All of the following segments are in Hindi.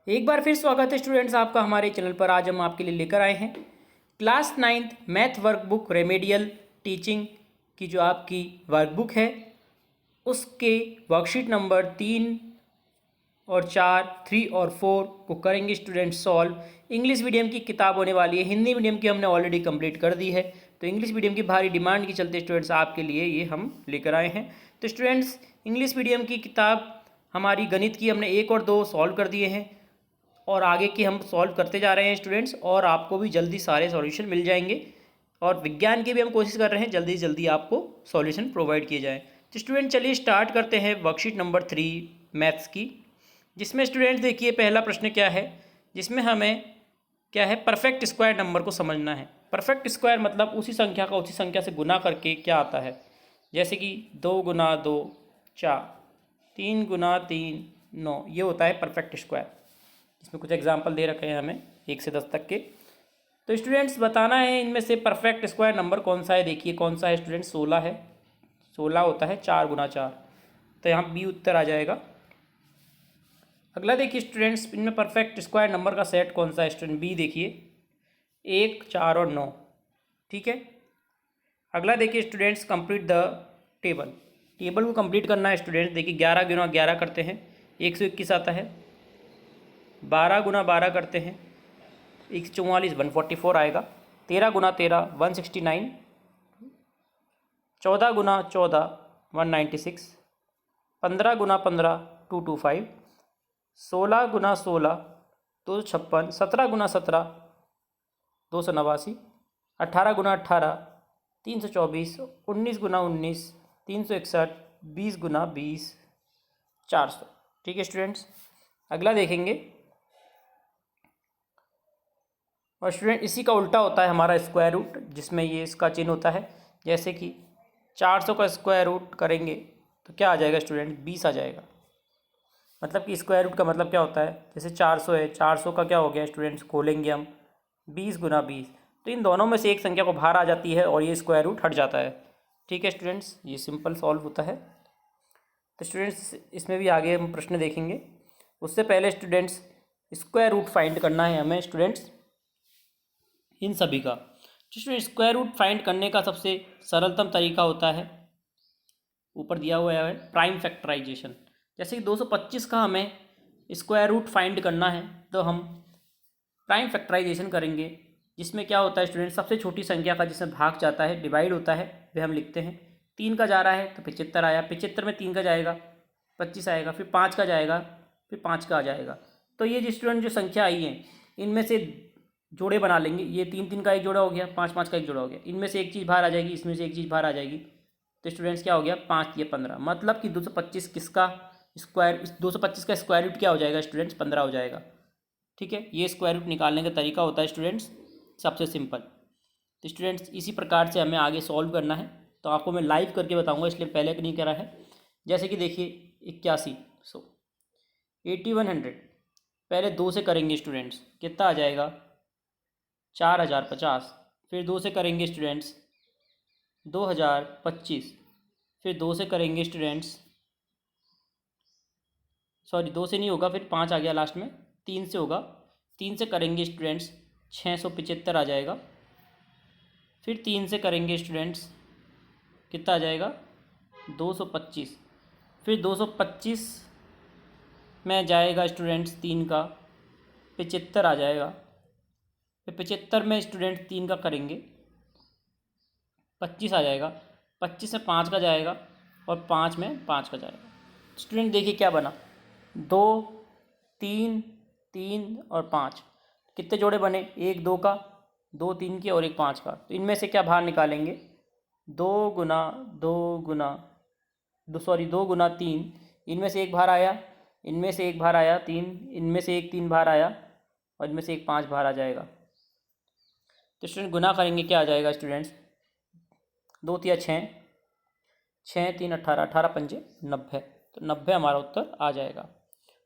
एक बार फिर स्वागत है स्टूडेंट्स आपका हमारे चैनल पर। आज हम आपके लिए लेकर आए हैं class 9th math workbook remedial teaching की जो आपकी वर्कबुक है उसके वर्कशीट नंबर 3 और 4, 3 और 4 को करेंगे स्टूडेंट्स सॉल्व। इंग्लिश मीडियम की किताब होने वाली है, हिंदी मीडियम की हमने ऑलरेडी कंप्लीट कर दी है, तो इंग्लिश मीडियम की भारी डिमांड के चलते स्टूडेंट्स आपके लिए ये हम लेकर आए हैं। तो स्टूडेंट्स इंग्लिश मीडियम की किताब हमारी गणित की हमने 1 और 2 सॉल्व कर दिए हैं और आगे की हम सॉल्व करते जा रहे हैं स्टूडेंट्स, और आपको भी जल्दी सारे सॉल्यूशन मिल जाएंगे। और विज्ञान की भी हम कोशिश कर रहे हैं जल्दी जल्दी आपको सॉल्यूशन प्रोवाइड किए जाएँ। तो स्टूडेंट चलिए स्टार्ट करते हैं वर्कशीट नंबर 3 मैथ्स की, जिसमें स्टूडेंट्स देखिए पहला प्रश्न क्या है, जिसमें हमें क्या है परफेक्ट स्क्वायर नंबर को समझना है। परफेक्ट स्क्वायर मतलब उसी संख्या का उसी संख्या से गुना करके क्या आता है, जैसे कि 2 गुना 2 4, 3 गुना 3 9, ये होता है परफेक्ट स्क्वायर। इसमें कुछ एग्जाम्पल दे रखे हैं हमें 1 से 10 तक के। तो स्टूडेंट्स बताना है इनमें से परफेक्ट स्क्वायर नंबर कौन सा है। देखिए कौन सा है स्टूडेंट्स, 16 है। 16 होता है 4 गुना 4, तो यहाँ बी उत्तर आ जाएगा। अगला देखिए स्टूडेंट्स इनमें परफेक्ट स्क्वायर नंबर का सेट कौन सा है स्टूडेंट, बी देखिए 1 4 और 9, ठीक है। अगला देखिए students complete the table, table को कंप्लीट करना है स्टूडेंट्स। देखिए 11 गुना 11 करते हैं 121 आता है, 12 गुना 12 करते हैं 144 144 आएगा, 13 गुना 13 169, 14 गुना 14 196, 15 गुना 15 225, 16 गुना 16 256, 17 गुना 17 289, 18 गुना 18 324, 19 गुना 19 361, 20 गुना 20 400, ठीक है स्टूडेंट्स। अगला देखेंगे, और स्टूडेंट इसी का उल्टा होता है हमारा स्क्वायर रूट, जिसमें ये इसका चिन्ह होता है। जैसे कि 400 का स्क्वायर रूट करेंगे तो क्या आ जाएगा स्टूडेंट, 20 आ जाएगा। मतलब कि स्क्वायर रूट का मतलब क्या होता है, जैसे 400 है, 400 का क्या हो गया स्टूडेंट्स, खोलेंगे हम 20 गुना 20, तो इन दोनों में से एक संख्या को बाहर आ जाती है और ये स्क्वायर रूट हट जाता है, ठीक है स्टूडेंट्स। ये सिंपल सॉल्व होता है। तो स्टूडेंट्स इसमें भी आगे हम प्रश्न देखेंगे, उससे पहले स्टूडेंट्स स्क्वायर रूट फाइंड करना है हमें स्टूडेंट्स इन सभी का। जो स्क्वायर रूट फाइंड करने का सबसे सरलतम तरीका होता है, ऊपर दिया हुआ है प्राइम फैक्टराइजेशन। जैसे कि 225 का हमें स्क्वायर रूट फाइंड करना है तो हम प्राइम फैक्टराइजेशन करेंगे, जिसमें क्या होता है स्टूडेंट, सबसे छोटी संख्या का जिसमें भाग जाता है डिवाइड होता है वह हम लिखते हैं। 3 का जा रहा है तो 75 आया, 75 में 3 का जाएगा 25 आएगा, फिर 5 का जाएगा, फिर 5 का आ जाएगा। तो ये जो स्टूडेंट जो संख्या आई है इनमें से जोड़े बना लेंगे, ये 3 3 का एक जोड़ा हो गया, 5 5 का एक जोड़ा हो गया, इनमें से एक चीज़ बाहर आ जाएगी, इसमें से एक चीज़ बाहर आ जाएगी। तो स्टूडेंट्स क्या हो गया, 5 ये 15, मतलब कि 225 किसका स्क्वायर, 225 का स्क्वायर रूट क्या हो जाएगा स्टूडेंट्स, 15 हो जाएगा, ठीक है। ये स्क्वायर रूट निकालने का तरीका होता है स्टूडेंट्स सबसे सिंपल। तो स्टूडेंट्स इसी प्रकार से हमें आगे सॉल्व करना है, तो आपको मैं लाइव करके बताऊंगा, इसलिए पहले नहीं करा है। जैसे कि देखिए 81 8100 पहले 2 से करेंगे स्टूडेंट्स, कितना आ जाएगा 4050, फिर 2 से करेंगे स्टूडेंट्स 2025, फिर 2 से करेंगे स्टूडेंट्स, सॉरी 2 से नहीं होगा, फिर 5 आ गया लास्ट में, 3 से होगा, 3 से करेंगे स्टूडेंट्स 675 आ जाएगा, फिर 3 से करेंगे स्टूडेंट्स कितना आ जाएगा 225, फिर 225 में जाएगा स्टूडेंट्स 3 का 75 आ जाएगा, फिर 75 में स्टूडेंट्स 3 का करेंगे 25 आ जाएगा, 25 में 5 का जाएगा और 5 में 5 का जाएगा। स्टूडेंट देखिए क्या बना, 2 3 3 और 5, कितने जोड़े बने, 1 2 का, 2 3 के और 1 5 का। तो इनमें से क्या बाहर निकालेंगे, 2 गुना 2 गुना 2 गुना 3, इनमें से एक बाहर आया, इनमें से एक बाहर आया 3, इनमें से एक 3 बाहर आया और इनमें से एक 5 बाहर आ जाएगा। तो स्टूडेंट गुना करेंगे क्या आ जाएगा स्टूडेंट्स, 2 तिया 6, 6 3 18, 18 पंजे 90, तो 90 हमारा उत्तर आ जाएगा,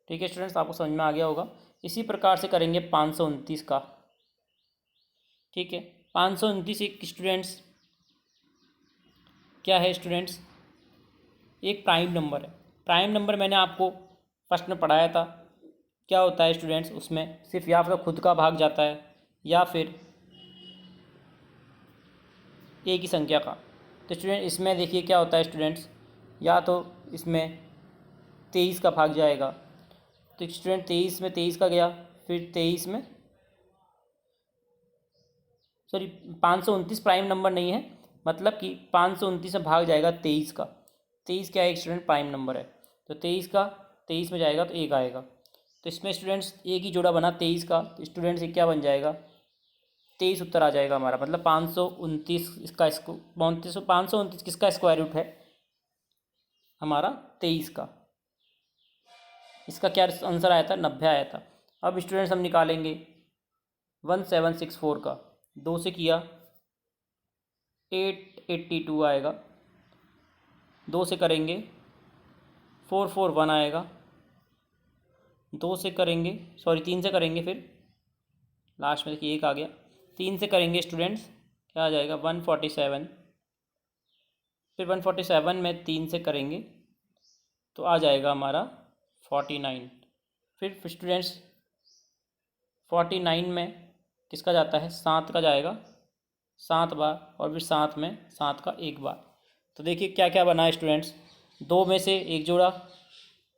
ठीक है स्टूडेंट्स। आपको समझ में आ गया होगा। इसी प्रकार से करेंगे 529 का, ठीक है। 529 एक स्टूडेंट्स क्या है स्टूडेंट्स, एक प्राइम नंबर है। प्राइम नंबर मैंने आपको फर्स्ट में पढ़ाया था, क्या होता है स्टूडेंट्स, उसमें सिर्फ या फिर खुद का भाग जाता है या फिर एक ही संख्या का। तो स्टूडेंट इसमें देखिए क्या होता है स्टूडेंट्स, या तो इसमें 23 का भाग जाएगा, तो स्टूडेंट 23 में 23 का गया, फिर 23 में सॉरी 529 प्राइम नंबर नहीं है, मतलब कि 529 में भाग जाएगा 23 का। 23 क्या है स्टूडेंट, प्राइम नंबर है, तो 23 का 23 में जाएगा तो एक आएगा। तो इसमें स्टूडेंट्स एक ही जोड़ा बना 23 का, तो स्टूडेंट्स ये क्या बन जाएगा, 23 उत्तर आ जाएगा हमारा, मतलब 529 इसका 529 किसका स्क्वायर रूट है, हमारा 23 का। इसका क्या आंसर आया था, 90 आया था। अब स्टूडेंट्स हम निकालेंगे 1764 का, 2 से किया 882 आएगा, 2 से करेंगे 441 आएगा, 2 से करेंगे 3 से करेंगे, फिर लास्ट में देखिए एक आ गया, 3 से करेंगे स्टूडेंट्स क्या आ जाएगा 147, फिर 147 में 3 से करेंगे तो आ जाएगा हमारा 49। फिर स्टूडेंट्स 49 में किसका जाता है, 7 का जाएगा 7 बार, और फिर 7 में 7 का एक बार। तो देखिए क्या क्या बना है स्टूडेंट्स, 2 में से एक जोड़ा,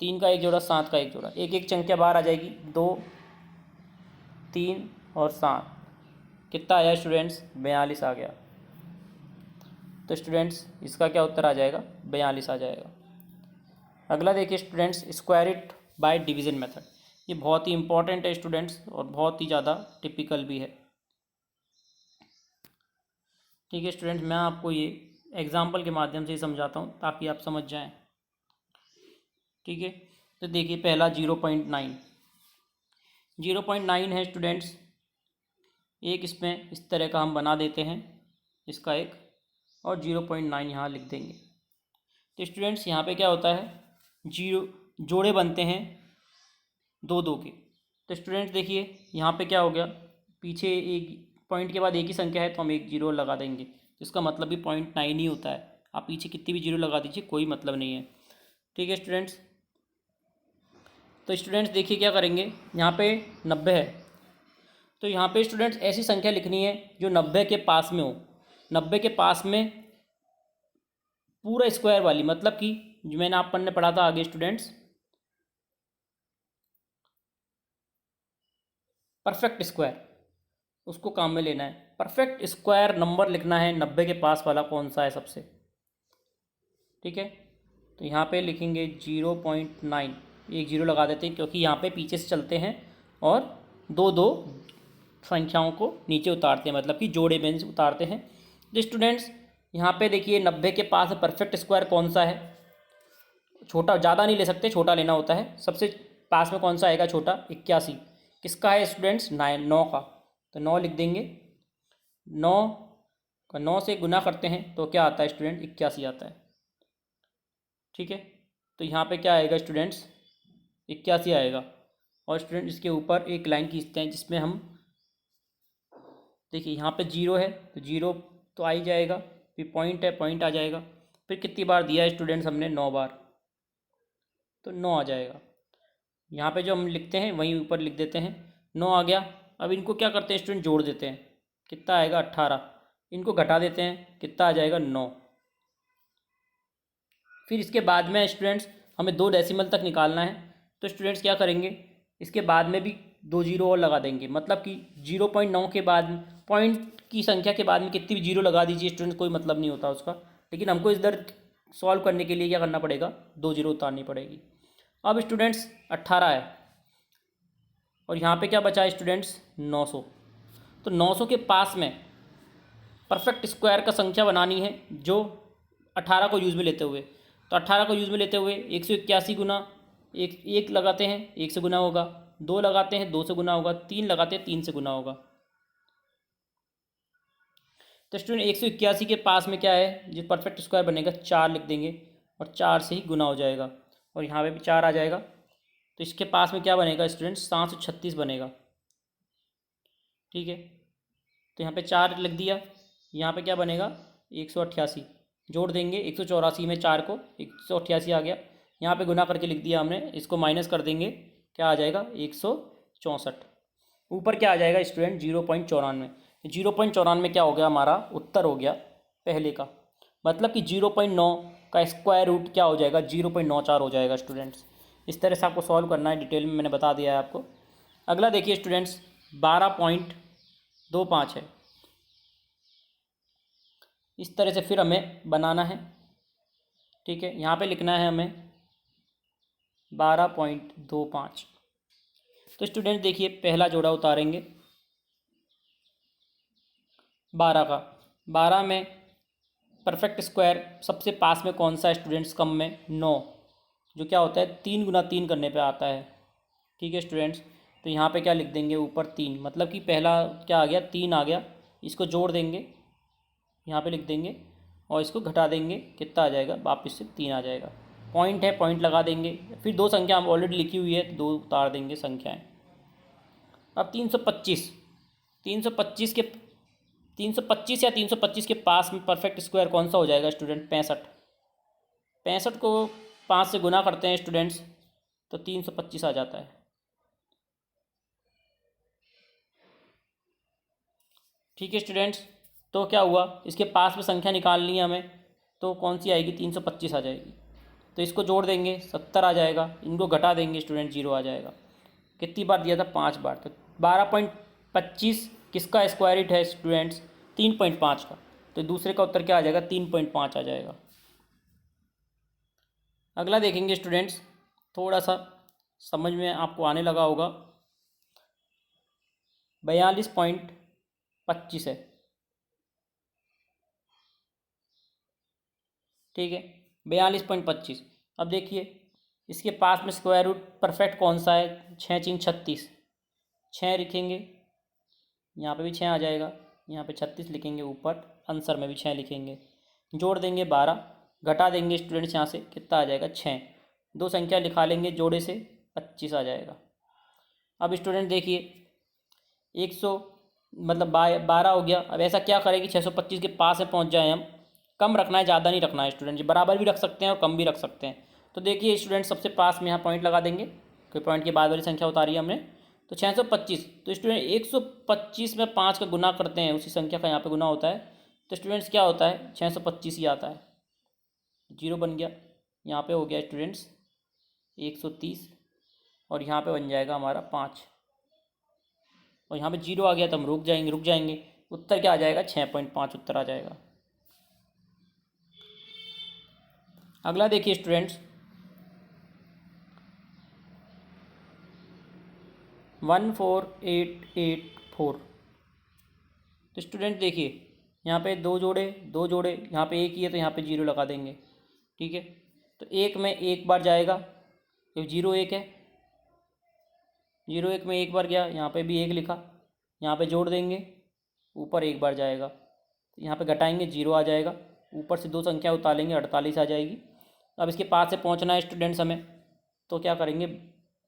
3 का एक जोड़ा, 7 का एक जोड़ा, एक एक संख्या बाहर आ जाएगी, 2 3 और 7, कितना आया स्टूडेंट्स, 42 आ गया। तो स्टूडेंट्स इसका क्या उत्तर आ जाएगा, 42 आ जाएगा। अगला देखिए students, square it by division method. ये बहुत ही इंपॉर्टेंट है स्टूडेंट्स, और बहुत ही ज़्यादा टिपिकल भी है। ठीक है स्टूडेंट्स, मैं आपको ये एग्जाम्पल के माध्यम से ही समझाता हूँ ताकि आप समझ जाएं। ठीक है, तो देखिए पहला 0.9 है स्टूडेंट्स, एक इसमें इस तरह का हम बना देते हैं इसका एक, और 0.9 यहाँ लिख देंगे। तो स्टूडेंट्स यहाँ पे क्या होता है, जोड़े बनते हैं 2 2 के। तो स्टूडेंट्स देखिए यहाँ पे क्या हो गया, पीछे एक पॉइंट के बाद एक ही संख्या है तो हम एक जीरो लगा देंगे, तो इसका मतलब भी 0.9 ही होता है। आप पीछे कितनी भी जीरो लगा दीजिए, कोई मतलब नहीं है। ठीक है स्टूडेंट्स, तो स्टूडेंट्स देखिए क्या करेंगे, यहाँ पे 90 है, तो यहाँ पे स्टूडेंट्स ऐसी संख्या लिखनी है जो 90 के पास में हो, 90 के पास में पूरा स्क्वायर वाली, मतलब कि जो मैंने आप पढ़ने पढ़ा था आगे स्टूडेंट्स, परफेक्ट स्क्वायर, उसको काम में लेना है। परफेक्ट स्क्वायर नंबर लिखना है 90 के पास वाला कौन सा है सबसे। ठीक है, तो यहाँ पे लिखेंगे 0.9, एक जीरो लगा देते हैं क्योंकि यहाँ पे पीछे से चलते हैं और 2 2 संख्याओं को नीचे उतारते हैं, मतलब कि जोड़े में उतारते हैं। तो स्टूडेंट्स यहाँ पे देखिए 90 के पास परफेक्ट स्क्वायर कौन सा है, छोटा, ज़्यादा नहीं ले सकते, छोटा लेना होता है। सबसे पास में कौन सा आएगा छोटा, 81, किसका है स्टूडेंट्स, 9 का, तो 9 लिख देंगे। 9 का 9 से गुना करते हैं तो क्या आता है स्टूडेंट, 81 आता है। ठीक है, तो यहाँ पे क्या आएगा स्टूडेंट्स, 81 आएगा। और स्टूडेंट इसके ऊपर एक लाइन खींचते हैं जिसमें हम देखिए यहाँ पे 0 है तो 0 तो आ ही जाएगा, फिर पॉइंट है, पॉइंट आ जाएगा, फिर कितनी बार दिया है स्टूडेंट्स हमने, 9 बार, तो 9 आ जाएगा। यहाँ पे जो हम लिखते हैं वहीं ऊपर लिख देते हैं, 9 आ गया। अब इनको क्या करते हैं स्टूडेंट, जोड़ देते हैं, कितना आएगा 18, इनको घटा देते हैं, कितना आ जाएगा 9। फिर इसके बाद में स्टूडेंट्स हमें 2 डेसिमल तक निकालना है, तो स्टूडेंट्स क्या करेंगे, इसके बाद में भी 2 जीरो और लगा देंगे, मतलब कि 0.9 के बाद पॉइंट की संख्या के बाद में कितनी भी जीरो लगा दीजिए स्टूडेंट्स, कोई मतलब नहीं होता उसका। लेकिन हमको इधर सॉल्व करने के लिए क्या करना पड़ेगा, 2 जीरो उतारनी पड़ेगी। अब स्टूडेंट्स 18 है और यहाँ पे क्या बचा है स्टूडेंट्स, 900। तो 900 के पास में परफेक्ट स्क्वायर का संख्या बनानी है जो 18 को यूज़ में लेते हुए, तो 18 को यूज़ में लेते हुए 181 गुना एक लगाते हैं, 1 से गुना होगा, 2 लगाते हैं, 2 से गुना होगा, 3 लगाते हैं, 3 से गुना होगा। तो स्टूडेंट 181 के पास में क्या है जो परफेक्ट स्क्वायर बनेगा, 4 लिख देंगे और 4 से ही गुना हो जाएगा, और यहाँ पे भी 4 आ जाएगा। तो इसके पास में क्या बनेगा स्टूडेंट, 736 बनेगा। ठीक है, तो यहाँ पे 4 लिख दिया, यहाँ पे क्या बनेगा 188, जोड़ देंगे 184 में 4 को, 188 आ गया। यहाँ पे गुना करके लिख दिया हमने, इसको माइनस कर देंगे, क्या आ जाएगा 164। ऊपर क्या आ जाएगा स्टूडेंट 0.94। 0.94 क्या हो गया हमारा उत्तर हो गया पहले का। मतलब कि 0.9 का स्क्वायर रूट क्या हो जाएगा 0.94 हो जाएगा स्टूडेंट्स। इस तरह से आपको सॉल्व करना है, डिटेल में मैंने बता दिया है आपको। अगला देखिए स्टूडेंट्स 12.25 है। इस तरह से फिर हमें बनाना है, ठीक है। यहाँ पे लिखना है हमें 12.25। तो स्टूडेंट देखिए पहला जोड़ा उतारेंगे 12 का। 12 में परफेक्ट स्क्वायर सबसे पास में कौन सा है स्टूडेंट्स, कम में 9, जो क्या होता है 3 गुना 3 करने पे आता है, ठीक है स्टूडेंट्स। तो यहाँ पे क्या लिख देंगे ऊपर 3, मतलब कि पहला क्या आ गया 3 आ गया। इसको जोड़ देंगे, यहाँ पे लिख देंगे, और इसको घटा देंगे, कितना आ जाएगा वापस से 3 आ जाएगा। पॉइंट है, पॉइंट लगा देंगे। फिर दो संख्या हम ऑलरेडी लिखी हुई है, दो उतार देंगे संख्याएं। अब 325, 325 के 325 या 325 के पास में परफेक्ट स्क्वायर कौन सा हो जाएगा स्टूडेंट 65। 65 को 5 से गुना करते हैं स्टूडेंट्स तो 325 आ जाता है, ठीक है स्टूडेंट्स। तो क्या हुआ, इसके पास में संख्या निकालनी है हमें, तो कौन सी आएगी 325 आ जाएगी। तो इसको जोड़ देंगे 70 आ जाएगा, इनको घटा देंगे स्टूडेंट 0 आ जाएगा। कितनी बार दिया था 5 बार। तो 12.25 किसका स्क्वायर रूट है स्टूडेंट्स 3.5 का। तो दूसरे का उत्तर क्या आ जाएगा 3.5 आ जाएगा। अगला देखेंगे स्टूडेंट्स, थोड़ा सा समझ में आपको आने लगा होगा। 42.25 है, ठीक है 42.25। अब देखिए इसके पास में स्क्वायर रूट परफेक्ट कौन सा है 6 3 36। 6 लिखेंगे, यहाँ पे भी 6 आ जाएगा, यहाँ पे 36 लिखेंगे, ऊपर आंसर में भी 6 लिखेंगे, जोड़ देंगे 12, घटा देंगे स्टूडेंट्स यहाँ से, कितना आ जाएगा 6। दो संख्या लिखा लेंगे जोड़े से 25 आ जाएगा। अब स्टूडेंट देखिए 100 मतलब 12 हो गया। अब ऐसा क्या करें कि 625 के पास में पहुँच जाए हम। कम रखना है, ज़्यादा नहीं रखना है स्टूडेंट जी, बराबर भी रख सकते हैं और कम भी रख सकते हैं। तो देखिए स्टूडेंट सबसे पास में यहाँ पॉइंट लगा देंगे, कोई पॉइंट के बाद वाली संख्या उतारी है हमने, तो 625। तो स्टूडेंट 125 में 5 का गुना करते हैं, उसी संख्या का यहाँ पे गुना होता है। तो स्टूडेंट्स क्या होता है 625 ही आता है, 0 बन गया। यहाँ पे हो गया स्टूडेंट्स 130, और यहाँ पे बन जाएगा हमारा 5, और यहाँ पे 0 आ गया तो हम रुक जाएंगे। उत्तर क्या आ जाएगा 6.5 उत्तर आ जाएगा। अगला देखिए स्टूडेंट्स 14884। तो स्टूडेंट देखिए यहाँ पे दो जोड़े, यहाँ पे एक ही है तो यहाँ पे 0 लगा देंगे, ठीक है। तो एक में एक बार जाएगा, तो 0 1 है, 0 1 में एक बार गया, यहाँ पे भी 1 लिखा, यहाँ पे जोड़ देंगे, ऊपर एक बार जाएगा, तो यहाँ पे घटाएंगे 0 आ जाएगा, ऊपर से दो संख्या उतारेंगे 48 आ जाएगी। अब इसके पास से पहुँचना है स्टूडेंट्स हमें, तो क्या करेंगे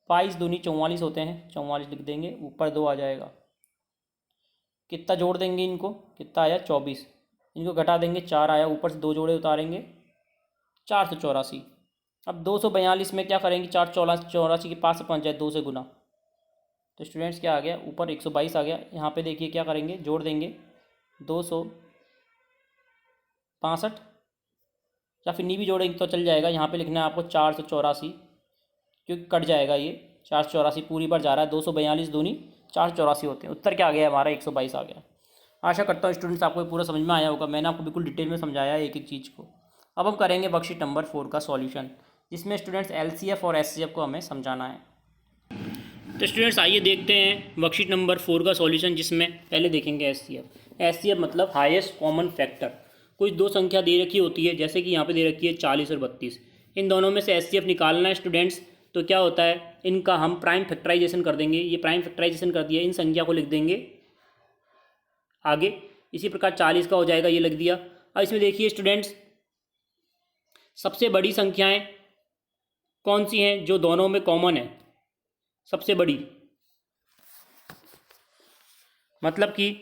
22 दूनी 44 होते हैं, 44 लिख देंगे, ऊपर 2 आ जाएगा। कितना जोड़ देंगे इनको, कितना आया 24, इनको घटा देंगे 4 आया, ऊपर से दो जोड़े उतारेंगे 484। अब 242 में क्या करेंगे 484 के पास से पहुँच जाए 2 से गुना, तो स्टूडेंट्स क्या आ गया ऊपर 122 आ गया। यहाँ पे देखिए क्या करेंगे जोड़ देंगे 265, या फिर नी भी जोड़ेंगे तो चल जाएगा। यहाँ पे लिखना है आपको 484, क्योंकि कट जाएगा ये 484 पूरी बार जा रहा है, 242 दूनी 484 होते हैं। उत्तर क्या आ गया हमारा 122 आ गया। आशा करता हूँ स्टूडेंट्स आपको पूरा समझ में आया होगा, मैंने आपको बिल्कुल डिटेल में समझाया है एक एक चीज़ को। अब हम करेंगे वर्कशीट नंबर 4 का सॉल्यूशन, जिसमें स्टूडेंट्स LCF और SCF को हमें समझाना है। तो स्टूडेंट्स आइए देखते हैं वर्कशीट नंबर 4 का सॉल्यूशन, जिसमें पहले देखेंगे SCF मतलब हाईएस्ट कॉमन फैक्टर। कुछ दो संख्या दे रखी होती है, जैसे कि यहाँ पे दे रखी है 40 और 32, इन दोनों में से SCF निकालना है स्टूडेंट्स। तो क्या होता है इनका हम प्राइम फैक्टराइजेशन कर देंगे, ये प्राइम फैक्टराइजेशन कर दिया, इन संख्या को लिख देंगे आगे। इसी प्रकार 40 का हो जाएगा, ये लिख दिया। अब इसमें देखिए स्टूडेंट्स सबसे बड़ी संख्याएं कौन सी हैं जो दोनों में कॉमन है। सबसे बड़ी मतलब कि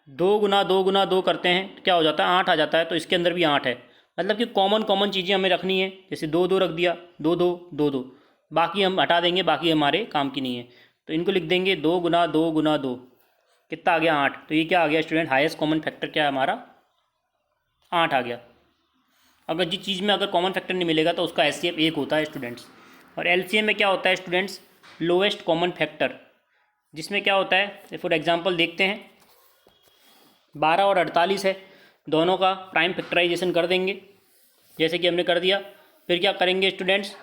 2 गुना 2 गुना 2 करते हैं तो क्या हो जाता है 8 आ जाता है, तो इसके अंदर भी 8 है। मतलब कि कॉमन चीज़ें हमें रखनी है, जैसे 2 2 रख दिया, 2 2 2 2 बाकी हम हटा देंगे, बाकी हमारे काम की नहीं है। तो इनको लिख देंगे 2 गुना 2 गुना 2, कितना आ गया 8। तो ये क्या आ गया स्टूडेंट, हाईएस्ट कॉमन फैक्टर क्या है हमारा, 8 आ गया। अगर जिस चीज़ में अगर कॉमन फैक्टर नहीं मिलेगा तो उसका एचसीएफ 1 होता है स्टूडेंट्स। और एलसीएम में क्या होता है स्टूडेंट्स, लोएस्ट कॉमन फैक्टर, जिसमें क्या होता है फॉर एग्जांपल देखते हैं 12 और 48 है, दोनों का प्राइम फैक्टराइजेशन कर देंगे जैसे कि हमने कर दिया। फिर क्या करेंगे स्टूडेंट्स,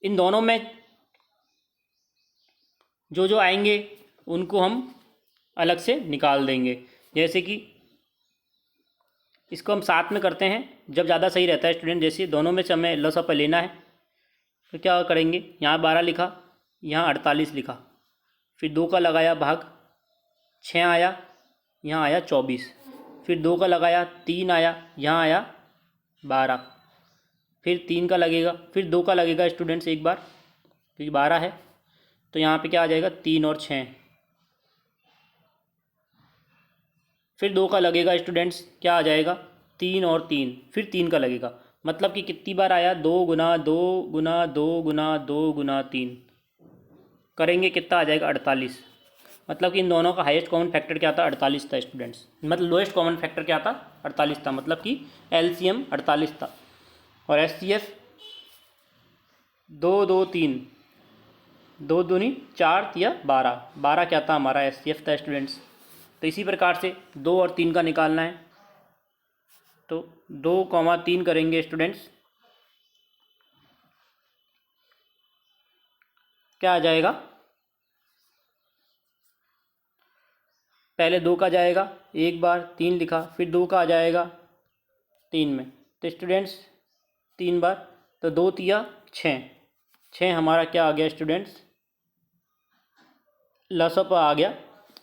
इन दोनों में जो जो आएंगे उनको हम अलग से निकाल देंगे। जैसे कि इसको हम साथ में करते हैं जब ज़्यादा सही रहता है स्टूडेंट। जैसे दोनों में से हमें लसअप लेना है तो क्या करेंगे, यहाँ 12 लिखा, यहाँ 48 लिखा, फिर 2 का लगाया भाग 6 आया, यहाँ आया 24, फिर 2 का लगाया 3 आया, यहाँ आया 12, फिर 3 का लगेगा, फिर 2 का लगेगा स्टूडेंट्स एक बार, क्योंकि 12 है तो यहाँ पे क्या आ जाएगा 3 और 6, फिर 2 का लगेगा स्टूडेंट्स, क्या आ जाएगा 3 और 3, फिर 3 का लगेगा। मतलब कि कितनी बार आया, 2 गुना 2 गुना 2 गुना 2 गुना 3, करेंगे कितना आ जाएगा 48। मतलब कि इन दोनों का हाईएस्ट कॉमन फैक्टर क्या था, 48 था स्टूडेंट्स। मतलब लोएस्ट कॉमन फैक्टर क्या था, 48 था। मतलब कि एलसीएम 48 था। और एचसीएफ 2 2 3, 2 दूनी 4 या 12, 12 क्या था हमारा एचसीएफ था स्टूडेंट्स। तो इसी प्रकार से 2 और 3 का निकालना है, तो 2,3 करेंगे स्टूडेंट्स, क्या आ जाएगा, पहले 2 का जाएगा एक बार 3 लिखा, फिर 2 का आ जाएगा 3 में, तो स्टूडेंट्स 3 बार, तो 2 तिया 6, 6 हमारा क्या आ गया स्टूडेंट्स, लसअप आ गया।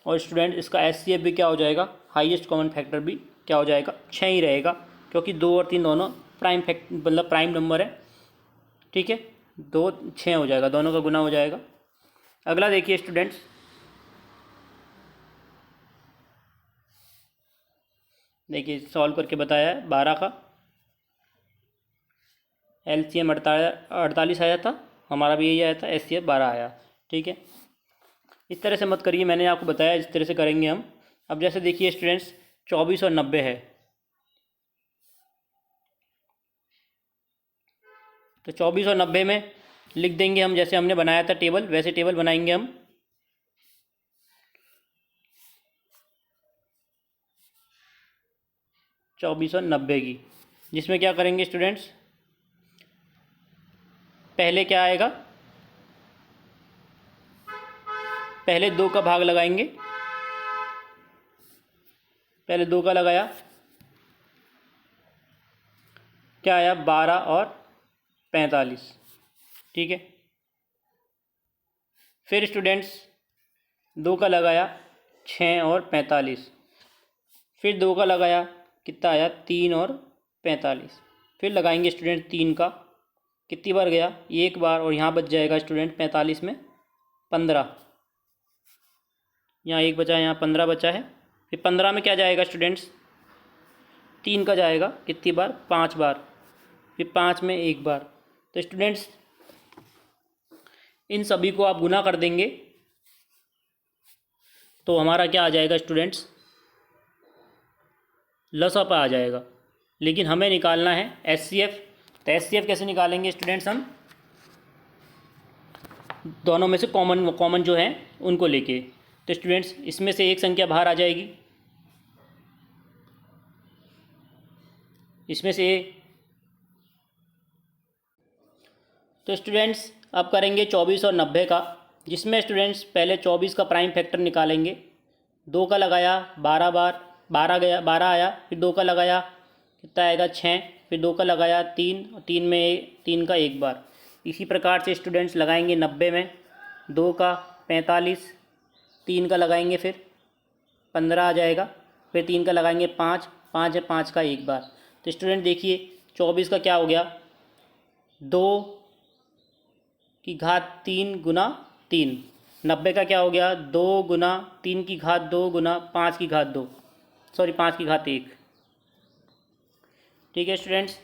और स्टूडेंट इसका एचसीएफ भी क्या हो जाएगा, हाईएस्ट कॉमन फैक्टर भी क्या हो जाएगा, 6 ही रहेगा, क्योंकि 2 और 3 दोनों मतलब प्राइम नंबर है। ठीक है, 2 6 हो जाएगा, दोनों का गुना हो जाएगा। अगला देखिए स्टूडेंट्स, देखिए सॉल्व करके बताया है 12 का एलसीएम 48 आया था, हमारा भी यही आया था, एचसीएफ 12 आया। ठीक है, इस तरह से मत करिए, मैंने आपको बताया इस तरह से करेंगे हम। अब जैसे देखिए स्टूडेंट्स 24 और 90 है, तो 24 और 90 में लिख देंगे हम, जैसे हमने बनाया था टेबल वैसे टेबल बनाएंगे हम। चौबीस और 90 की, जिसमें क्या करेंगे स्टूडेंट्स, पहले क्या आएगा, पहले 2 का भाग लगाएंगे, पहले 2 का लगाया, क्या आया 12 और 45। ठीक है, फिर स्टूडेंट्स 2 का लगाया 6 और 45, फिर 2 का लगाया कितना आया 3 और 45, फिर लगाएंगे स्टूडेंट 3 का, कितनी बार गया एक बार, और यहाँ बच जाएगा स्टूडेंट 45 में 15, यहाँ एक बचा है, यहाँ 15 बचा है। फिर 15 में क्या जाएगा स्टूडेंट्स, 3 का जाएगा कितनी बार, 5 बार, फिर 5 में एक बार। तो स्टूडेंट्स इन सभी को आप गुना कर देंगे तो हमारा क्या आ जाएगा स्टूडेंट्स, लसअप आ जाएगा। लेकिन हमें निकालना है एचसीएफ। तो एचसीएफ कैसे निकालेंगे स्टूडेंट्स, हम दोनों में से कॉमन जो है उनको लेके। तो स्टूडेंट्स इसमें से एक संख्या बाहर आ जाएगी, इसमें से तो स्टूडेंट्स अब करेंगे 24 और 90 का, जिसमें स्टूडेंट्स पहले 24 का प्राइम फैक्टर निकालेंगे। 2 का लगाया 12 बार, 12 गया, 12 आया, फिर 2 का लगाया कितना आएगा 6, फिर 2 का लगाया 3, 3 में 3 का एक बार। इसी प्रकार से स्टूडेंट्स लगाएंगे 90 में 2 का 45, 3 का लगाएंगे फिर 15 आ जाएगा, फिर 3 का लगाएंगे 5, 5 है 5 का एक बार। तो स्टूडेंट देखिए 24 का क्या हो गया, 2 की घात 3 गुना 3। 90 का क्या हो गया, 2 गुना 3 की घात 2 गुना 5 की घात 2, सॉरी 5 की घात 1। ठीक है स्टूडेंट्स,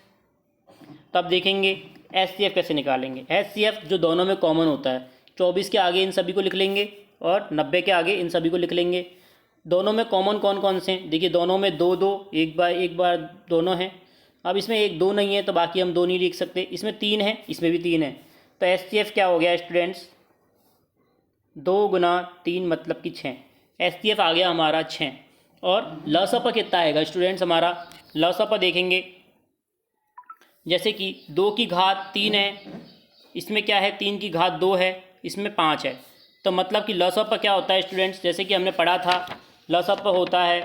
तो अब देखेंगे HCF कैसे निकालेंगे। HCF जो दोनों में कॉमन होता है, 24 के आगे इन सभी को लिख लेंगे और 90 के आगे इन सभी को लिख लेंगे। दोनों में कॉमन कौन कौन से हैं, देखिए दोनों में दो दो एक बार दोनों हैं। अब इसमें एक दो नहीं है तो बाकी हम दो नहीं लिख सकते। इसमें तीन है, इसमें भी तीन है, तो HCF क्या हो गया स्टूडेंट्स, 2 गुना 3 मतलब कि 6। HCF आ गया हमारा 6। और लसप कितना आएगा स्टूडेंट्स हमारा, लसप देखेंगे जैसे कि 2 की घात 3 है, इसमें क्या है 3 की घात 2 है, इसमें 5 है, तो मतलब कि लसप क्या होता है स्टूडेंट्स, जैसे कि हमने पढ़ा था लसप होता है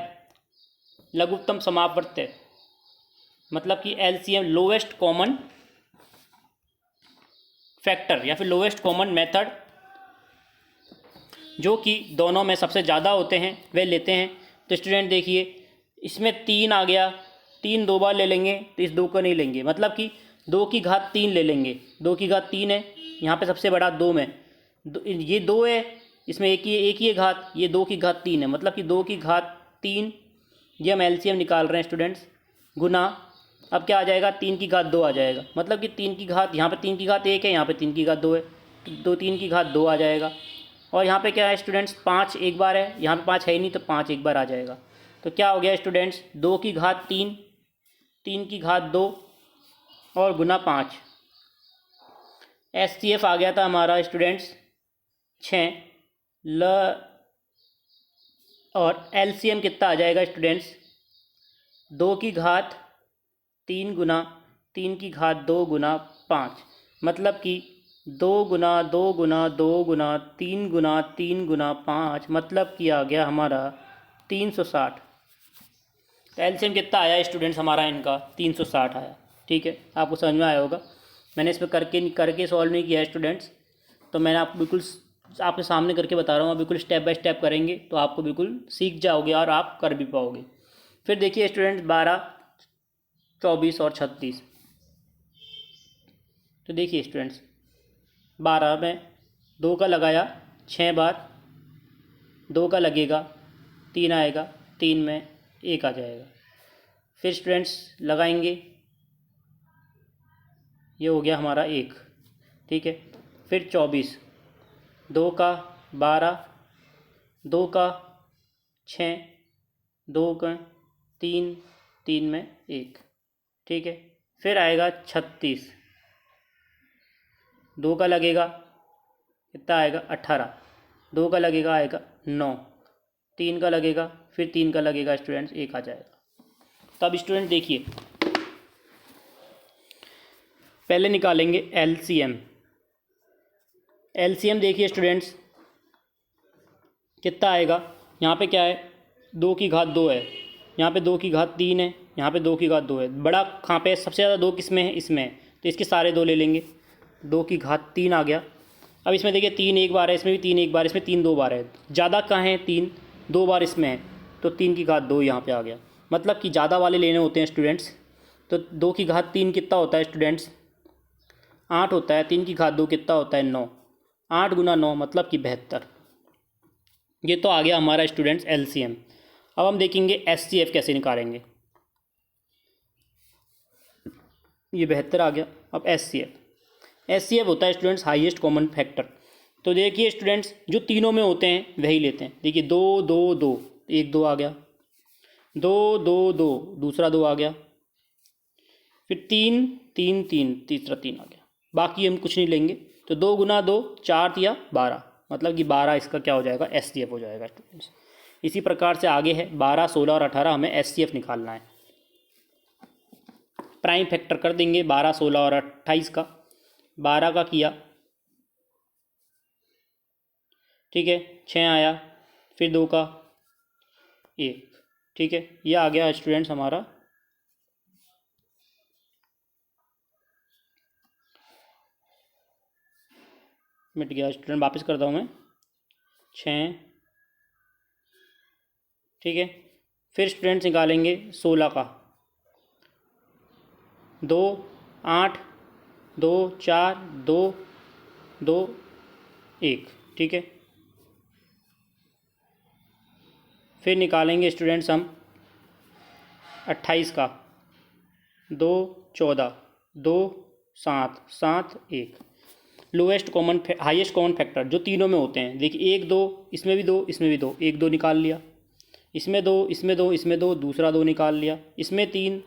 लघुत्तम समापवर्त्य, मतलब कि LCM लोवेस्ट कॉमन फैक्टर या फिर लोवेस्ट कॉमन मेथड, जो कि दोनों में सबसे ज़्यादा होते हैं वे लेते हैं। तो स्टूडेंट देखिए इसमें 3 आ गया, 3 दो बार ले लेंगे तो इस 2 को नहीं लेंगे, मतलब कि 2 की घात 3 ले लेंगे। 2 की घात 3 है, यहाँ पे सबसे बड़ा 2 में ये 2 है, इसमें एक ही है घात, ये 2 की घात 3 है, मतलब कि 2 की घात 3, ये हम LCM निकाल रहे हैं स्टूडेंट्स, गुना अब क्या आ जाएगा 3 की घात 2 आ जाएगा, मतलब कि 3 की घात यहाँ पे 3 की घात 1 है, यहाँ पे 3 की घात 2 है, तो 3 की घात 2 आ जाएगा। और यहाँ पे क्या है स्टूडेंट्स 5 एक बार है, यहाँ पे 5 है ही नहीं तो 5 एक बार आ जाएगा। तो क्या हो गया स्टूडेंट्स 2 की घात 3, 3 की घात 2 और गुना 5। HCF आ गया था हमारा स्टूडेंट्स 6 ल, और LCM कितना आ जाएगा स्टूडेंट्स 2 की घात 3 गुना 3 की घात 2 गुना 5, मतलब कि 2 गुना 2 गुना 2 गुना 3 गुना 3 गुना 5, मतलब कि आ गया हमारा 360। तो LCM कितना आया स्टूडेंट्स हमारा इनका 360 आया। ठीक है, आपको समझ में आया होगा। मैंने इस पर करके सॉल्व नहीं किया है स्टूडेंट्स, तो मैंने आपको बिल्कुल आपके सामने करके बता रहा हूँ, बिल्कुल स्टेप बाय स्टेप करेंगे तो आपको बिल्कुल सीख जाओगे और आप कर भी पाओगे। फिर देखिए स्टूडेंट्स 12, 24 और 36, तो देखिए स्टूडेंट्स 12 में 2 का लगाया 6 बार, 2 का लगेगा 3 आएगा, 3 में 1 आ जाएगा। फिर स्टूडेंट्स लगाएंगे, ये हो गया हमारा 1। ठीक है, फिर 24, 2 का 12, 2 का 6, 2 का 3, 3 में 1। ठीक है, फिर आएगा 36, 2 का लगेगा कितना आएगा 18, 2 का लगेगा आएगा 9, 3 का लगेगा, फिर 3 का लगेगा स्टूडेंट्स 1 आ जाएगा। तो अब स्टूडेंट देखिए पहले निकालेंगे LCM। LCM देखिए स्टूडेंट्स कितना आएगा, यहाँ पे क्या है 2 की घात 2 है, यहाँ पे 2 की घात 3 है, यहाँ पे 2 की घात 2 है, बड़ा कहाँ पे सबसे ज़्यादा 2 किस में है, इसमें है, तो इसके सारे 2 ले लेंगे। 2 की घात 3 आ गया। अब इसमें देखिए 3 एक बार है, इसमें भी 3 एक बार, इसमें 3 2 बार है, ज़्यादा कहाँ है 3 2 बार इसमें है, तो 3 की घात 2 यहाँ पे आ गया, मतलब कि ज़्यादा वाले लेने होते हैं स्टूडेंट्स। तो 2 की घात 3 कितना होता है स्टूडेंट्स 8 होता है, 3 की घात 2 कितना होता है 9, 8 गुना 9 मतलब कि 72। ये तो आ गया हमारा स्टूडेंट्स LCM। अब हम देखेंगे HCF कैसे निकालेंगे, ये 72 आ गया। अब HCF होता है स्टूडेंट्स हाईएस्ट कॉमन फैक्टर। तो देखिए स्टूडेंट्स जो तीनों में होते हैं वही लेते हैं। देखिए 2 2 2, एक 2 आ गया, 2 2 2 दूसरा 2 आ गया, फिर 3 3 3 तीसरा 3 आ गया, बाकी हम कुछ नहीं लेंगे। तो 2 गुना 2 4 या 12, मतलब कि 12 इसका क्या हो जाएगा HCF हो जाएगा स्टूडेंट्स। इसी प्रकार से आगे है 12 16 और 18 हमें HCF निकालना है। प्राइम फैक्टर कर देंगे 12 16 और 28 का। 12 का किया, ठीक है 6 आया, फिर 2 का 1, ठीक है ये आ गया स्टूडेंट्स हमारा मिट गया स्टूडेंट, वापस करता हूँ मैं 6, ठीक है। फिर स्टूडेंट्स निकालेंगे 16 का, 2 8 2 4 2 2 1, ठीक है। फिर निकालेंगे स्टूडेंट्स हम 28 का, 2 14 2 7 7 1। Lowest common highest common factor जो तीनों में होते हैं, देखिए 1 2, इसमें भी 2, इसमें भी 2, 1 2 निकाल लिया, इसमें 2, इसमें 2, इसमें 2, दूसरा 2 निकाल लिया, इसमें 3,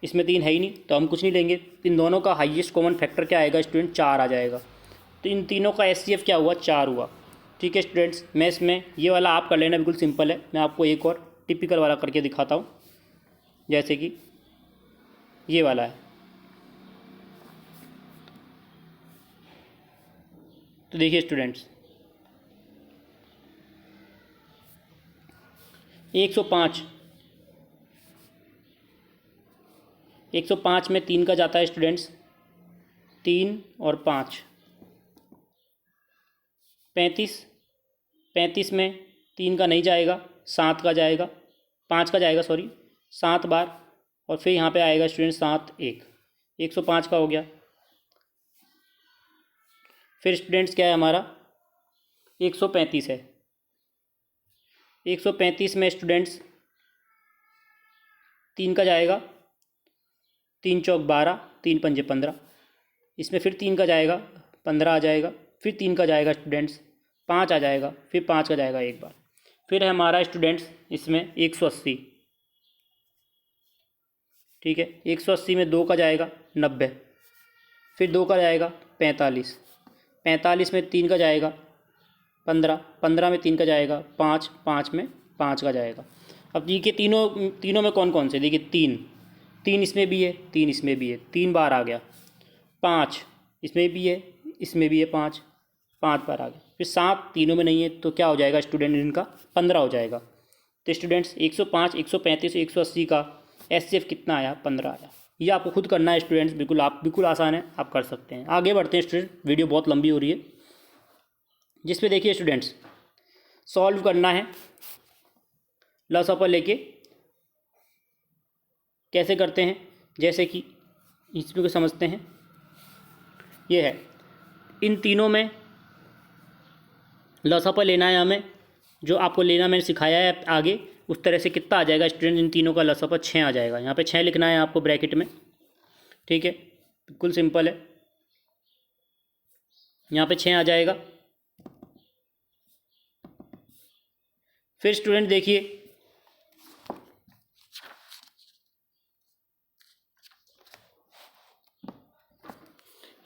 इसमें 3 है ही नहीं तो हम कुछ नहीं लेंगे। इन दोनों का हाईएस्ट कॉमन फैक्टर क्या आएगा स्टूडेंट? 4 आ जाएगा। तो इन तीनों का एचसीएफ क्या हुआ? 4 हुआ। ठीक है स्टूडेंट्स, मैं इसमें ये वाला आप कर लेना, बिल्कुल सिंपल है। मैं आपको एक और टिपिकल वाला करके दिखाता हूँ, जैसे कि ये वाला है। तो देखिए स्टूडेंट्स, 105 105 में 3 का जाता है स्टूडेंट्स, 3 और 5, 35 में 3 का नहीं जाएगा, 7 का जाएगा, 5 का जाएगा सॉरी, 7 बार, और फिर यहाँ पे आएगा स्टूडेंट 7 1, 105 का हो गया। फिर स्टूडेंट्स क्या है हमारा? 135 है। 135 में स्टूडेंट्स 3 का जाएगा, 3 चौक 12, 3 पंजे 15, इसमें फिर 3 का जाएगा, 15 आ जाएगा, फिर 3 का जाएगा स्टूडेंट्स, 5 आ जाएगा, फिर 5 का जाएगा एक बार। फिर है हमारा स्टूडेंट्स इसमें 180। ठीक है, 180 में 2 का जाएगा 90, फिर 2 का जाएगा 45, 45 में 3 का जाएगा 15, 15 में 3 का जाएगा 5, 5 में 5 का जाएगा। अब देखिए तीनों में कौन कौन से, देखिए 3 इसमें भी है, 3 इसमें भी है, 3 बार आ गया, 5 इसमें भी है, इसमें भी है, 5 बार आ गया, फिर 7 तीनों में नहीं है, तो क्या हो जाएगा स्टूडेंट? इनका 15 हो जाएगा। तो स्टूडेंट्स 105, 135, 180 का एचसीएफ कितना आया? 15 आया। ये आपको खुद करना है स्टूडेंट्स, बिल्कुल आसान है, आप कर सकते हैं। आगे बढ़ते हैं स्टूडेंट, वीडियो बहुत लंबी हो रही है, जिसमें देखिए स्टूडेंट्स सॉल्व करना है लॉस ऑफ लेके। कैसे करते हैं, जैसे कि इसमें को समझते हैं। ये है, इन तीनों में लॉस ऑफ लेना है हमें, जो आपको लेना मैंने सिखाया है आगे, उस तरह से कितना आ जाएगा स्टूडेंट? इन तीनों का लॉस ऑफ 6 आ जाएगा। यहाँ पे 6 लिखना है आपको ब्रैकेट में। ठीक है, बिल्कुल सिंपल है, यहाँ पे 6 आ जाएगा। फिर स्टूडेंट देखिए,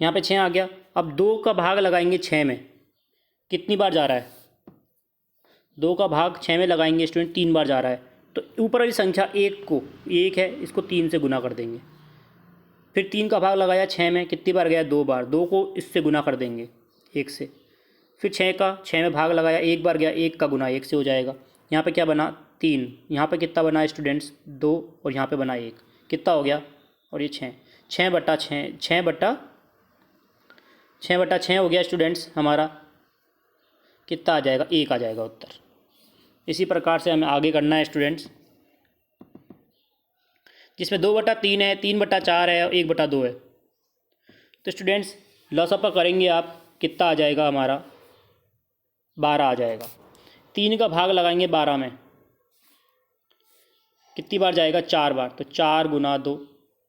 यहाँ पे 6 आ गया। अब 2 का भाग लगाएंगे 6 में, कितनी बार जा रहा है? 2 का भाग 6 में लगाएंगे स्टूडेंट, 3 बार जा रहा है। तो ऊपर वाली संख्या 1 है, इसको 3 से गुना कर देंगे। फिर 3 का भाग लगाया 6 में, कितनी बार गया? 2 बार। 2 को इससे गुना कर देंगे 1 से। फिर 6 में भाग लगाया, 1 बार गया, 1 का गुना 1 से हो जाएगा। यहाँ पे क्या बना? 3। यहाँ पे कितना बना स्टूडेंट्स? 2, और यहाँ पे बना 1, कितना हो गया? और ये 6 बटा 6 हो गया स्टूडेंट्स हमारा। कितना आ जाएगा? 1 आ जाएगा उत्तर। इसी प्रकार से हमें आगे करना है स्टूडेंट्स, जिसमें 2/3 है, 3/4 है और 1/2 है। तो स्टूडेंट्स लॉस ऑफ करेंगे आप, कितना आ जाएगा हमारा? 12 आ जाएगा। 3 का भाग लगाएंगे 12 में, कितनी बार जाएगा? 4 बार। तो 4 गुना 2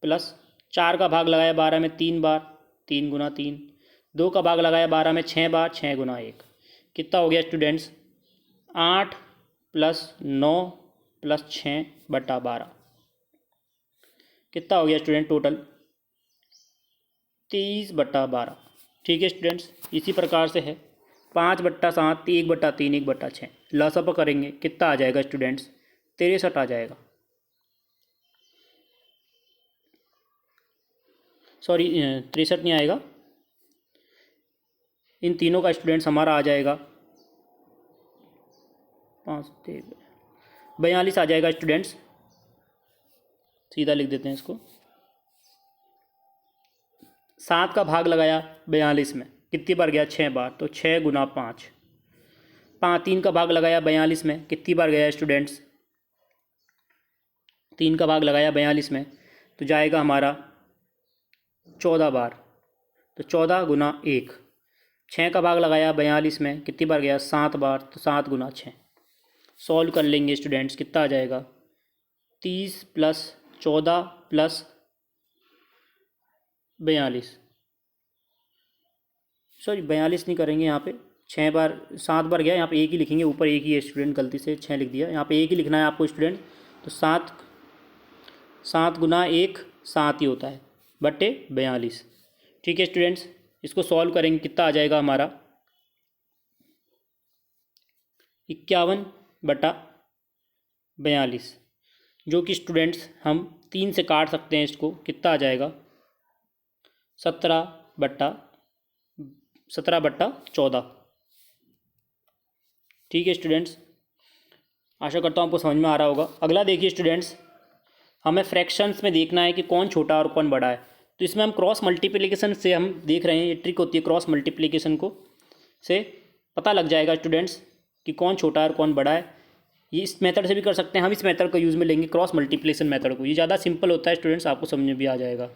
प्लस 4 का भाग लगाया 12 में 3 बार, 3 गुना 3। 2 का भाग लगाया 12 में 6 बार, 6 गुना 1, कितना हो गया स्टूडेंट्स? 8 + 9 + 6/12, कितना हो गया स्टूडेंट? टोटल 23/12। ठीक है स्टूडेंट्स, इसी प्रकार से है 5/7, 1/3, 1/6। लॉस ऑफ करेंगे, कितना आ जाएगा स्टूडेंट्स? 63 आ जाएगा। सॉरी 63 नहीं आएगा, इन तीनों का स्टूडेंट्स हमारा आ जाएगा 42 आ जाएगा स्टूडेंट्स। सीधा लिख देते हैं इसको। 7 का भाग लगाया 42 में, कितनी बार गया? 6 बार। तो 6 गुना 5। 3 का भाग लगाया 42 में, कितनी बार गया स्टूडेंट्स? 3 का भाग लगाया 42 में, तो जाएगा हमारा 14 बार। तो 14 गुना 1। 6 का भाग लगाया 42 में, कितनी बार गया? 7 बार। तो 7 गुना 6। सॉल्व कर लेंगे स्टूडेंट्स, कितना आ जाएगा? 30 + 14 + 42, सॉरी 42 नहीं करेंगे यहाँ पे, 6 बार 7 बार गया, यहाँ पे एक ही लिखेंगे, ऊपर एक ही है स्टूडेंट, गलती से 6 लिख दिया, यहाँ पे एक ही लिखना है आपको स्टूडेंट। तो 7 7 गुना 1 7 ही होता है बटे 42। ठीक है स्टूडेंट्स, इसको सॉल्व करेंगे, कितना आ जाएगा हमारा 51/42, जो कि स्टूडेंट्स हम 3 से काट सकते हैं इसको, कितना आ जाएगा 17/14। ठीक है स्टूडेंट्स, आशा करता हूँ आपको समझ में आ रहा होगा। अगला देखिए स्टूडेंट्स, हमें फ्रैक्शंस में देखना है कि कौन छोटा और कौन बड़ा है। तो इसमें हम क्रॉस मल्टीप्लिकेशन से हम देख रहे हैं, ये ट्रिक होती है क्रॉस मल्टीप्लिकेशन को से पता लग जाएगा स्टूडेंट्स कि कौन छोटा है और कौन बड़ा है। ये इस मेथड से भी कर सकते हैं, हम इस मेथड को यूज़ में लेंगे, क्रॉस मल्टीप्लिकेशन मेथड को, ये ज़्यादा सिंपल होता है स्टूडेंट्स, आपको समझ में भी आ जाएगा।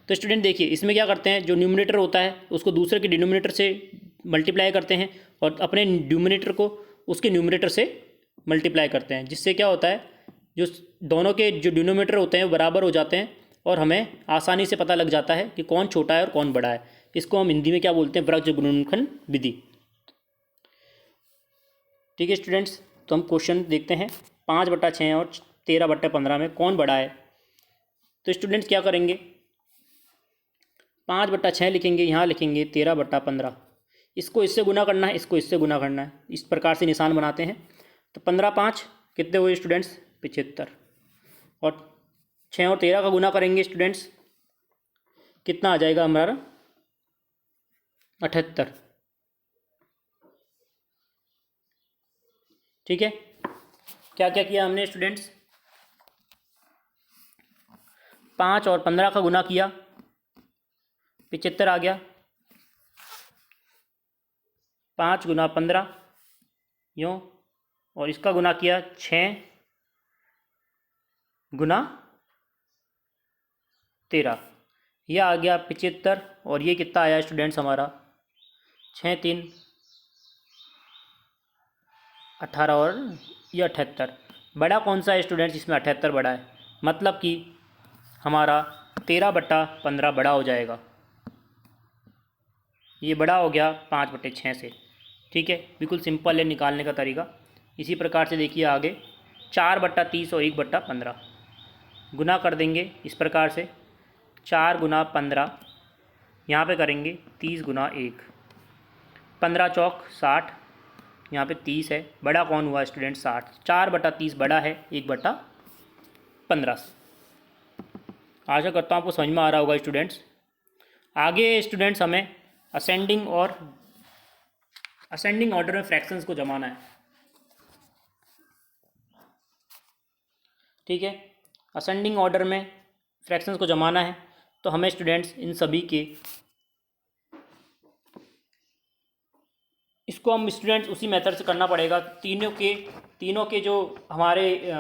तो स्टूडेंट देखिए, इसमें क्या करते हैं, जो न्यूमरेटर होता है उसको दूसरे के डिनोमिनेटर से मल्टीप्लाई करते हैं और अपने न्यूमरेटर को उसके न्यूमरेटर से मल्टीप्लाई करते हैं, जिससे क्या होता है, जो दोनों के जो डिनोमिनेटर होते हैं वो बराबर हो जाते हैं और हमें आसानी से पता लग जाता है कि कौन छोटा है और कौन बड़ा है। इसको हम हिंदी में क्या बोलते हैं, वर्ग गुणनखंड विधि। ठीक है स्टूडेंट्स, तो हम क्वेश्चन देखते हैं, 5/6 और 13/15 में कौन बड़ा है। तो स्टूडेंट्स क्या करेंगे, 5/6 लिखेंगे, यहाँ लिखेंगे 13/15, इसको इससे गुना करना है, इसको इससे गुना करना है, इस प्रकार से निशान बनाते हैं। तो 15×5 कितने हुए स्टूडेंट्स, 75, और 6 और 13 का गुना करेंगे स्टूडेंट्स, कितना आ जाएगा हमारा 78। ठीक है, क्या क्या किया हमने स्टूडेंट्स, 5 और 15 का गुना किया, 75 आ गया, 5 गुना 15 यूँ, और इसका गुना किया 6 गुना 13, यह आ गया 75, और ये कितना आया स्टूडेंट्स हमारा 6 3 18 और ये 78। बड़ा कौन सा है स्टूडेंट्स, इसमें 78 बड़ा है, मतलब कि हमारा 13/15 बड़ा हो जाएगा, ये बड़ा हो गया 5/6 से। ठीक है, बिल्कुल सिंपल है निकालने का तरीका। इसी प्रकार से देखिए आगे 4/30 और 1/15 गुना कर देंगे इस प्रकार से, 4 गुना 15, यहाँ पे करेंगे 30 गुना 1, 15 चौक 60, यहाँ पे 30 है, बड़ा कौन हुआ स्टूडेंट 60, 4/30 बड़ा है 1/15। आशा करता हूँ आपको समझ में आ रहा होगा स्टूडेंट्स। आगे स्टूडेंट्स हमें असेंडिंग ऑर्डर में फ्रैक्शंस को जमाना है। ठीक है, असेंडिंग ऑर्डर में फ्रैक्शंस को जमाना है, तो हमें स्टूडेंट्स इन सभी के, इसको हम स्टूडेंट्स उसी मेथड से करना पड़ेगा, तीनों के जो हमारे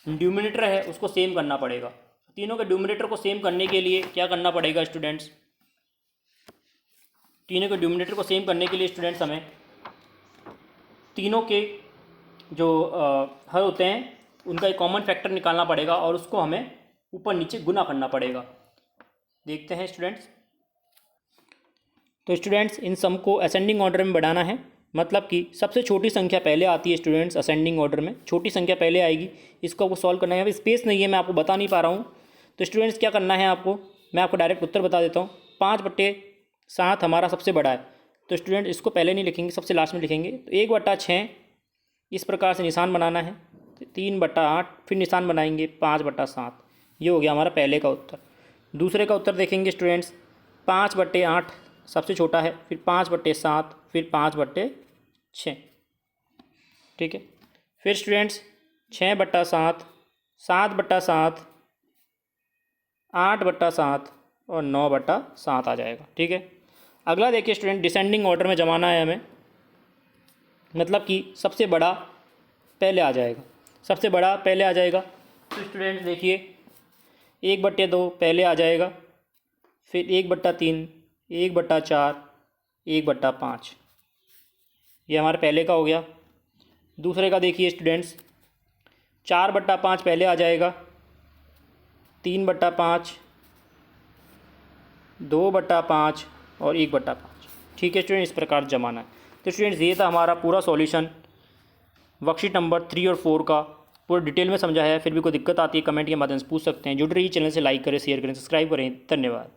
ड्यूमिनेटर है उसको सेम करना पड़ेगा। तीनों के ड्यूमिनेटर को सेम करने के लिए क्या करना पड़ेगा स्टूडेंट्स, तीनों के ड्यूमिनेटर को सेम करने के लिए स्टूडेंट्स हमें तीनों के जो हर होते हैं उनका एक कॉमन फैक्टर निकालना पड़ेगा और उसको हमें ऊपर नीचे गुना करना पड़ेगा। देखते हैं स्टूडेंट्स। तो स्टूडेंट्स इन सम को असेंडिंग ऑर्डर में बढ़ाना है, मतलब कि सबसे छोटी संख्या पहले आती है स्टूडेंट्स, असेंडिंग ऑर्डर में छोटी संख्या पहले आएगी, इसको आपको सॉल्व करना है। यहाँ पे स्पेस नहीं है, मैं आपको बता नहीं पा रहा हूँ। तो स्टूडेंट्स क्या करना है आपको, मैं आपको डायरेक्ट उत्तर बता देता हूँ। 5/7 हमारा सबसे बड़ा है, तो स्टूडेंट इसको पहले नहीं लिखेंगे, सबसे लास्ट में लिखेंगे। तो 1/6 इस प्रकार से निशान बनाना है, 3/8 फिर निशान बनाएंगे, 5/7, ये हो गया हमारा पहले का उत्तर। दूसरे का उत्तर देखेंगे स्टूडेंट्स, 5/8 सबसे छोटा है, फिर 5/7, फिर 5/6। ठीक है, फिर स्टूडेंट्स 6/7, 7/7, 8/7 और 9/7 आ जाएगा। ठीक है, अगला देखिए स्टूडेंट, डिसेंडिंग ऑर्डर में जमाना है हमें, मतलब कि सबसे बड़ा पहले आ जाएगा, सबसे बड़ा पहले आ जाएगा। तो स्टूडेंट्स देखिए 1/2 पहले आ जाएगा, फिर 1/3, 1/4, 1/5, ये हमारे पहले का हो गया। दूसरे का देखिए स्टूडेंट्स, 4/5 पहले आ जाएगा, 3/5, 2/5 और 1/5। ठीक है स्टूडेंट, इस प्रकार जमाना है। तो स्टूडेंट्स ये था हमारा पूरा सॉल्यूशन वर्कशीट नंबर 3 और 4 का, पूरा डिटेल में समझाया है। फिर भी कोई दिक्कत आती है कमेंट के माध्यम से पूछ सकते हैं। जुड़ रही चैनल से लाइक करें, शेयर करें, सब्सक्राइब करें। धन्यवाद।